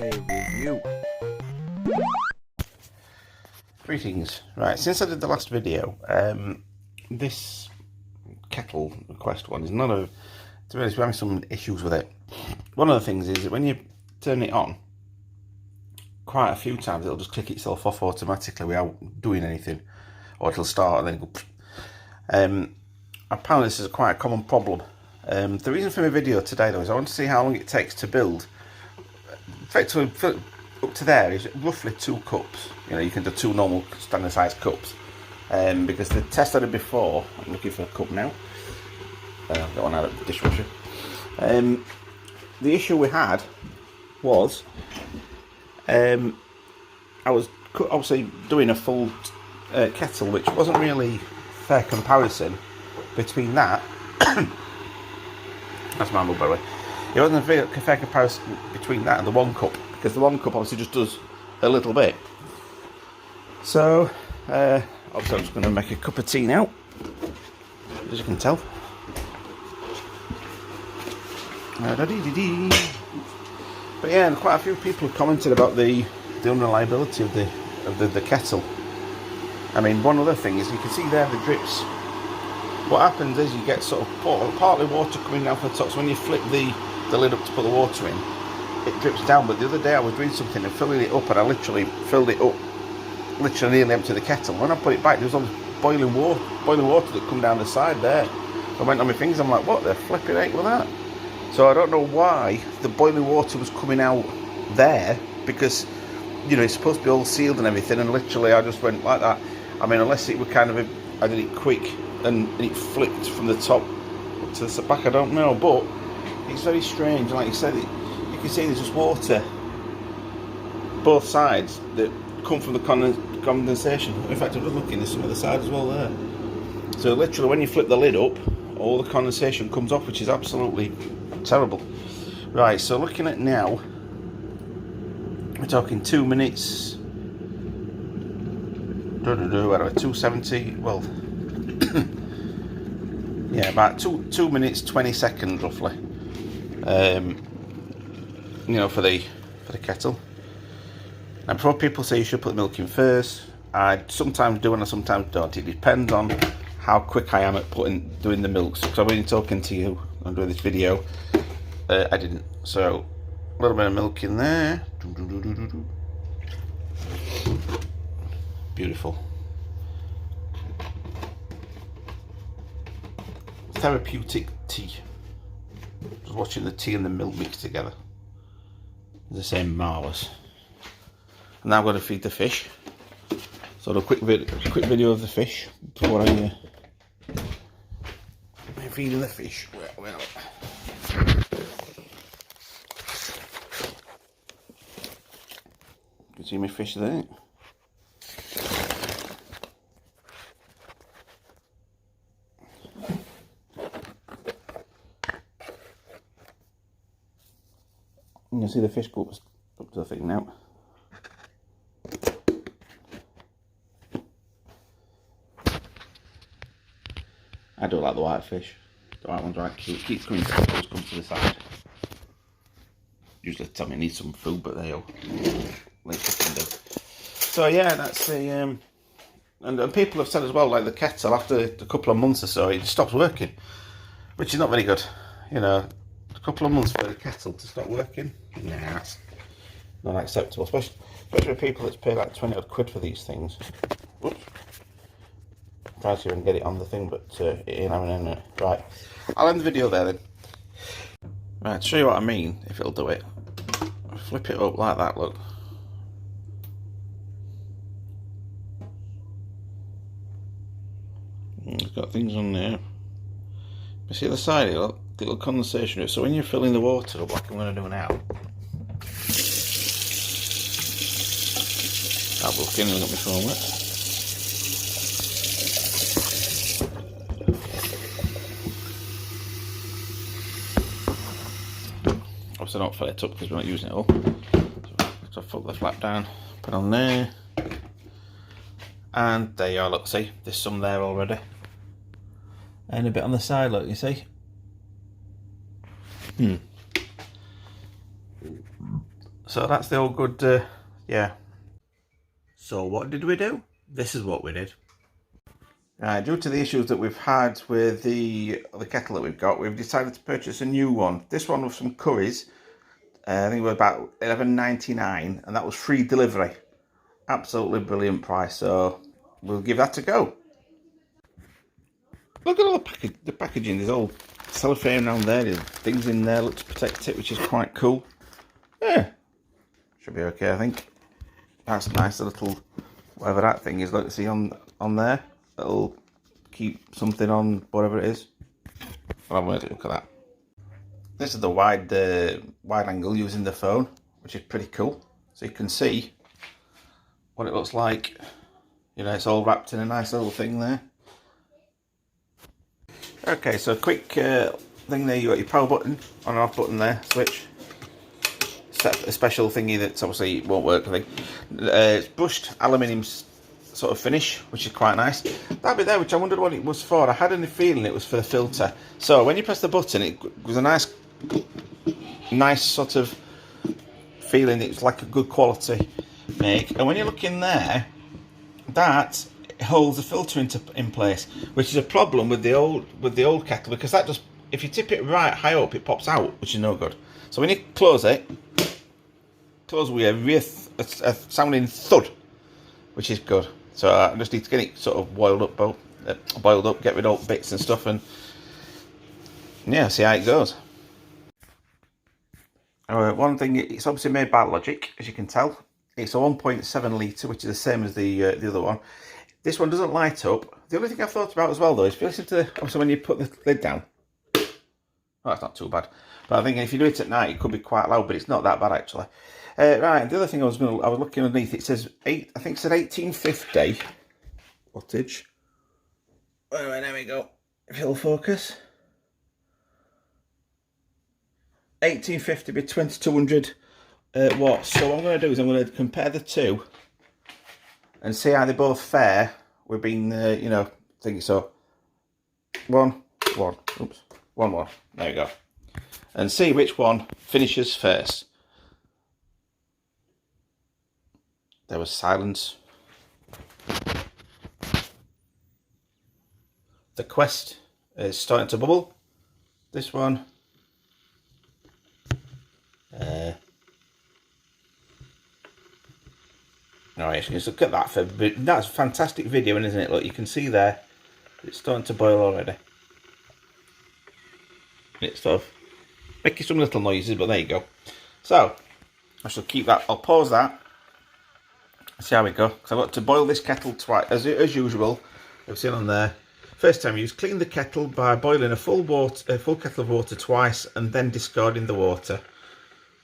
a review. Greetings. Right, since I did the last video, this kettle request one is not a... To be honest, we're having some issues with it. One of the things is that when you turn it on, quite a few times it'll just click itself off automatically without doing anything. Or it'll start and then go... apparently this is quite a common problem. The reason for my video today though is I want to see how long it takes to build. Effectively, up to there is roughly 2 cups. You know, you can do 2 normal standard sized cups. Because the test I did before, I'm looking for a cup now. Got one out of the dishwasher. The issue we had was I was obviously doing a full kettle, which wasn't really fair comparison between that. That's my mug, by the way. It wasn't a fair comparison between that and the 1 cup, because the 1 cup obviously just does a little bit. So obviously I'm just going to make a cup of tea now, as you can tell. But yeah, and quite a few people have commented about the unreliability of the kettle. I mean, one other thing is you can see there the drips. What happens is you get sort of partly water coming down from the top, so when you flip the lid up to put the water in, it drips down. But the other day I was doing something and filling it up, and I literally filled it up, literally nearly empty the kettle. When I put it back, there was all this boiling water that come down the side there. I went on my fingers, I'm like, what the flipping heck was that? So I don't know why the boiling water was coming out there, because, you know, it's supposed to be all sealed and everything, and literally I just went like that. I mean, unless it were kind of I did it quick and it flipped from the top to the back, I don't know, but it's very strange. Like you said, you can see there's just water both sides that come from the condensation. In fact, I'm just looking, there's some other side as well there. So literally when you flip the lid up, all the condensation comes off, which is absolutely terrible. Right, so looking at now, we're talking 2 minutes, 270, well, yeah, about 2 minutes 20 seconds roughly. You know, for the kettle. And before people say you should put the milk in first, I sometimes do and I sometimes don't. It depends on how quick I am at doing the milk. Because I've been talking to you and doing this video, I didn't. So a little bit of milk in there. Beautiful. Therapeutic tea. Just watching the tea and the milk mix together. The same marvellous. And now I'm going to feed the fish. So a quick video of the fish before I'm feeding the fish. Well. You can see my fish there. You can see the fish go up to the thing now. I do like the white fish. The white one's right cute. Keeps coming to come to the side. Usually tell me I need some food, but they all like do. So yeah, that's the and people have said as well, like the kettle, after a couple of months or so, it stops working, which is not very good. You know, a couple of months for the kettle to stop working, nah, that's not acceptable, especially for people that's paid like 20 odd quid for these things. Whoops. Try to even get it on the thing, but it ain't having it. Right, I'll end the video there then. Right, to show you what I mean, if it'll do it. Flip it up like that, look. It's got things on there. You see the side of it, the little condensation. So when you're filling the water up, like I'm going to do now, I'll look in and look at my phone with. Obviously I don't fill it up because we're not using it all. So I fold the flap down, put on there. And there you are, look, see, there's some there already. And a bit on the side, look, you see. So that's the old good, yeah. So what did we do? This is what we did. Due to the issues that we've had with the kettle that we've got, we've decided to purchase a new one. This one with some curries. I think it was about $11.99, and that was free delivery. Absolutely brilliant price. So we'll give that a go. Look at all the packaging. There's all cellophane around there. There's things in there, look to protect it, which is quite cool. Yeah, should be okay, I think. That's nice. A little whatever that thing is. Look, see on there. It'll keep something on whatever it is. I'll have a look at that. This is the wide angle using the phone, which is pretty cool. So you can see what it looks like. You know, it's all wrapped in a nice little thing there. Okay, so quick thing there. You got your power button, on and off button there, switch. Set a special thingy that's obviously won't work. I think it's brushed aluminium sort of finish, which is quite nice. That bit there, which I wondered what it was for. I had a feeling it was for the filter. So when you press the button, it was a nice sort of feeling. It's like a good quality make. And when you look in there, that holds the filter in place, which is a problem with the old kettle, because that just, if you tip it right high up, it pops out, which is no good. So when you close it, close with a sounding thud, which is good. So I just need to get it sort of boiled up, get rid of bits and stuff, and yeah, see how it goes. One thing, it's obviously made by Logic, as you can tell. It's a 1.7 litre, which is the same as the other one. This one doesn't light up. The only thing I've thought about as well, though, is if you listen to obviously when you put the lid down. Oh, that's not too bad. But I think if you do it at night, it could be quite loud, but it's not that bad actually. Right, the other thing I was looking underneath. It says I think it said 1850 wattage. Anyway, there we go. If it'll focus. 1850 by 2200 watts. So what I'm going to do is I'm going to compare the two and see how they both fare with being, you know, thinking. So, 1, 1. Oops. 1, 1. There we go. And see which one finishes first. There was silence. The Quest is starting to bubble. This one. Alright, just look at that. That's a fantastic video, isn't it? Look, you can see there. It's starting to boil already. It's sort of making some little noises, but there you go. So, I shall keep that. I'll pause that. See how we go. Because I've got to boil this kettle twice, as usual. I've seen on there. First time use, clean the kettle by boiling a full kettle of water twice and then discarding the water.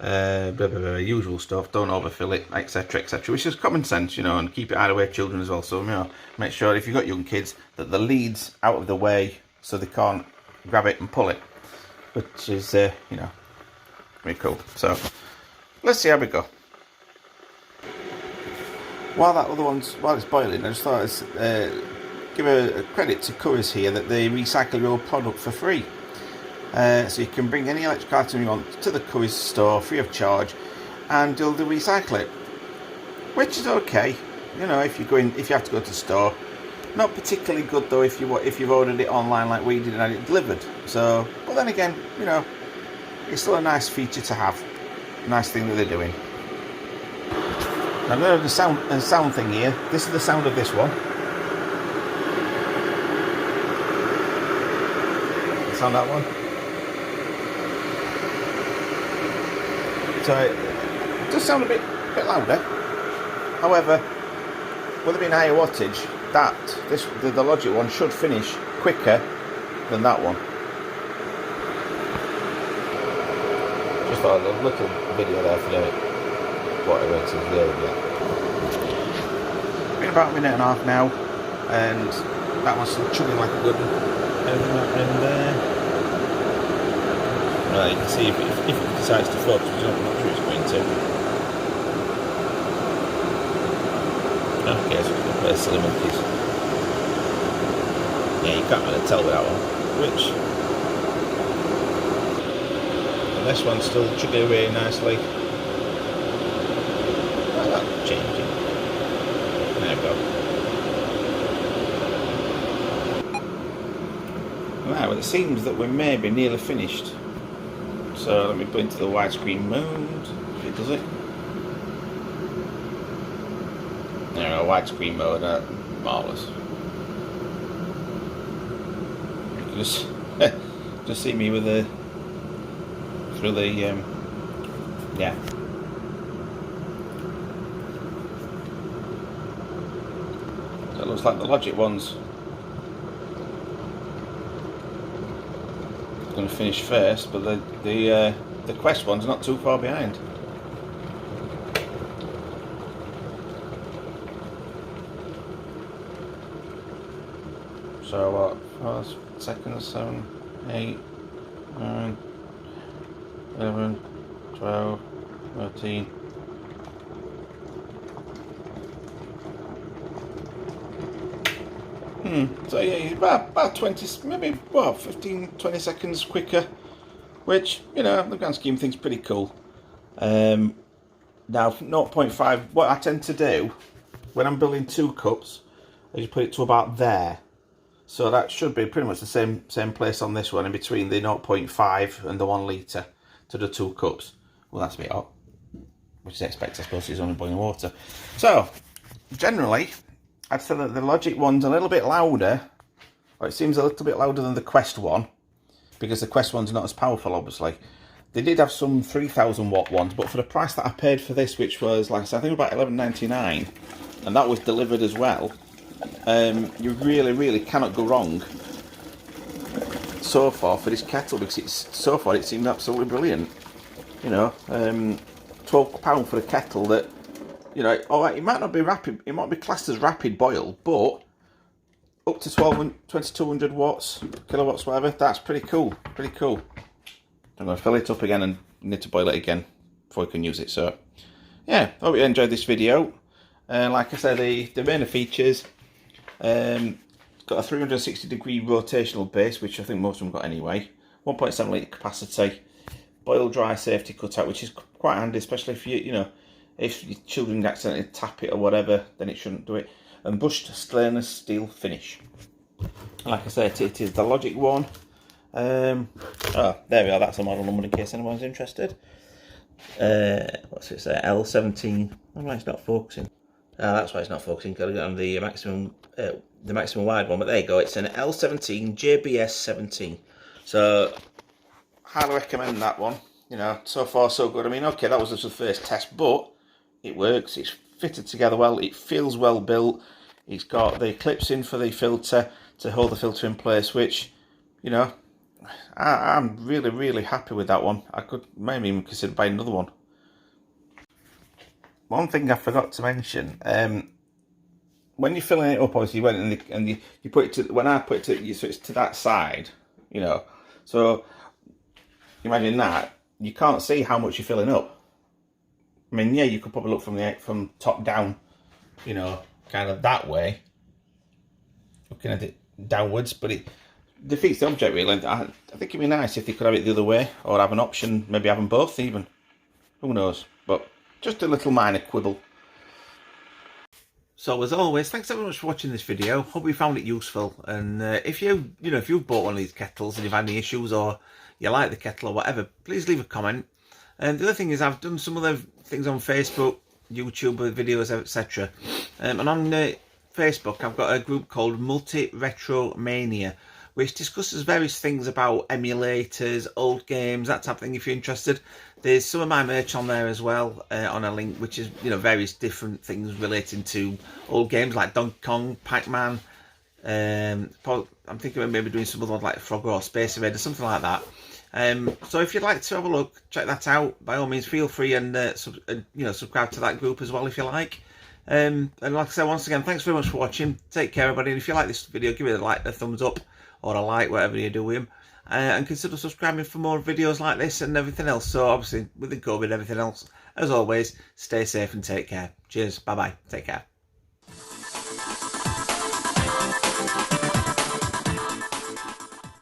Usual stuff. Don't overfill it, etc., etc. Which is common sense, you know, and keep it out of the way of children as well. So, you know, make sure if you've got young kids that the lead's out of the way so they can't grab it and pull it, which is, you know, pretty cool. So, let's see how we go. While it's boiling, I just thought I'd give a credit to Currys here that they recycle your product for free. So you can bring any electric item you want to the Currys store free of charge, and they'll recycle it, which is okay. You know, if you have to go to the store. Not particularly good though if you've ordered it online like we did and had it delivered. So, but then again, you know, it's still a nice feature to have. Nice thing that they're doing. Now, there's the sound thing here. This is the sound of this one. Sound that one. So it does sound a bit louder. However, with it being higher wattage, the Logic one should finish quicker than that one. Just thought a little video there for you. Whatever it is, there we go. It's been about a minute and a half now, and that one's still chugging like a good one. Well, you can see if it decides to focus, which I'm not sure it's going to. Okay, so we're going to play Silly Monkeys. Yeah, you can't really tell with that one. And this one's still chugging away nicely. That's changing. There we go. Right, well, it seems that we're maybe nearly finished. So let me put into the widescreen mode, if it does it. There we go, widescreen mode, marvellous. You can just see me with the, through the, yeah. So it looks like the Logic one's going to finish first, but the Quest one's not too far behind. So what? 4 seconds, 7, 8, 9, 11, 12, 13. So yeah, about 20, maybe, well, 15, 20 seconds quicker, which, you know, in the grand scheme of things, pretty cool. Now, 0.5, what I tend to do, when I'm building 2 cups, I just put it to about there. So that should be pretty much the same place on this one, in between the 0.5 and the 1 litre to the 2 cups. Well, that's a bit hot, which is expected, I suppose, it's only boiling water. So, generally, I'd say that the Logic one's a little bit louder, or it seems a little bit louder than the Quest one, because the Quest one's not as powerful, obviously. They did have some 3,000 watt ones, but for the price that I paid for this, which was, like I said, I think about $11.99, and that was delivered as well, you really cannot go wrong so far for this kettle, because so far it seemed absolutely brilliant. You know, £12 for a kettle that, you know, alright, it might not be rapid, it might be classed as rapid boil, but up to 2200 watts, kilowatts, whatever, that's pretty cool, pretty cool. I'm going to fill it up again and need to boil it again before we can use it. So, yeah, hope you enjoyed this video. Like I said, the main features, it's got a 360-degree rotational base, which I think most of them got anyway, 1.7 litre capacity, boil dry safety cutout, which is quite handy, especially if you know, if your children accidentally tap it or whatever, then it shouldn't do it. And brushed stainless steel finish. Like I said, it is the Logic one. Oh, there we are, that's a model number in case anyone's interested. What's it say? L17. Oh, no, it's not focusing. That's why it's not focusing, because I got on the maximum wide one, but there you go, it's an L17 JBS 17. So, highly recommend that one. You know, so far so good. I mean, okay, that was just the first test, but it works, it's fitted together well, it feels well built, it's got the clips in for the filter to hold the filter in place, which, you know, I'm really happy with that one. I could maybe even consider buying another one. One thing I forgot to mention, when you're filling it up, obviously you went and you put it to, when I put it to, so it's to that side, you know, so imagine that, you can't see how much you're filling up. I mean, yeah, you could probably look from top down, you know, kind of that way, looking at it downwards, but it defeats the object really. I think it'd be nice if they could have it the other way, or have an option, maybe have them both even. Who knows? But just a little minor quibble. So as always, thanks so much for watching this video. Hope you found it useful. And if you've bought one of these kettles and you've had any issues, or you like the kettle or whatever, please leave a comment. And the other thing is, I've done some other things on Facebook, YouTube videos, etc. And on Facebook, I've got a group called Multi Retro Mania, which discusses various things about emulators, old games, that type of thing. If you're interested, there's some of my merch on there as well, on a link, which is, you know, various different things relating to old games like Donkey Kong, Pac-Man. I'm thinking of maybe doing some other ones like Frogger or Space Invader, something like that. So if you'd like to have a look, check that out. By all means, feel free and you know, subscribe to that group as well if you like. And like I said, once again, thanks very much for watching. Take care, everybody. And if you like this video, give it a like, a thumbs up, or a like, whatever you do with them. And consider subscribing for more videos like this and everything else. So obviously, with the COVID and everything else, as always, stay safe and take care. Cheers. Bye bye. Take care.